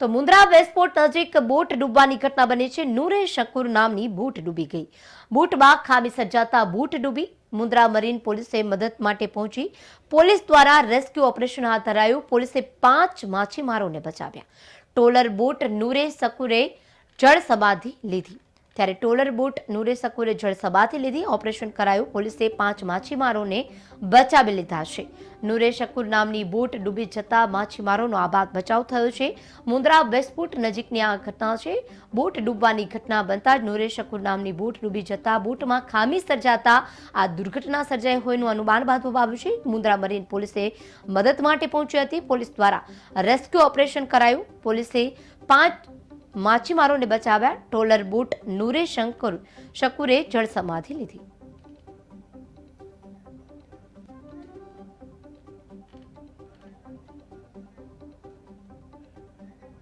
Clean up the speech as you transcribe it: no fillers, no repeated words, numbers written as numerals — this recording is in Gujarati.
તો મુન્દ્રા વેસ્ટપોર્ટ નજીક બોટ ડૂબવાની ઘટના બની છે। નૂરે શકુર નામની બોટ ડૂબી ગઈ। બોટમાં ખામી સર્જાતા બોટ ડૂબી। મુન્દ્રા મરીન પોલીસે મદદ માટે પહોંચી પોલીસ દ્વારા રેસ્ક્યુ ઓપરેશન હાથ ધરાયું। પોલીસે 5 માછીમારોને બચાવ્યા। ટોલર બોટ નૂરે શકુરે જળ સમાધિ લીધી। ત્યારે ટોલર બોટ નૂરે શકુરે જળ સમાધિ લીધી। ઓપરેશન કરાયું। પોલીસે 5 માછીમારોને બચાવી લીધા છે। નૂરે શકુર નામની બોટ ડૂબી જતા માછીમારોનો આબાદ બચાવ થયો છે। મુન્દ્રા વેસ્ટપોર્ટ નજીકની આ ઘટના છે। બોટ ડૂબવાની ઘટના બનતા જ નૂરે શકુર નામની બોટ ડૂબી જતા બોટમાં ખામી સર્જાતા આ દુર્ઘટના સર્જાઈ હોવાનું અનુમાન બાંધવામાં આવ્યું છે। મુન્દ્રા મરીન પોલીસે મદદ માટે પહોંચી હતી। પોલીસ દ્વારા રેસ્ક્યુ ઓપરેશન કરાયું। પોલીસે 5 માછીમારોને બચાવ્યા। ટોલર બોટ નૂરે શકુરે જળ સમાધિ લીધી।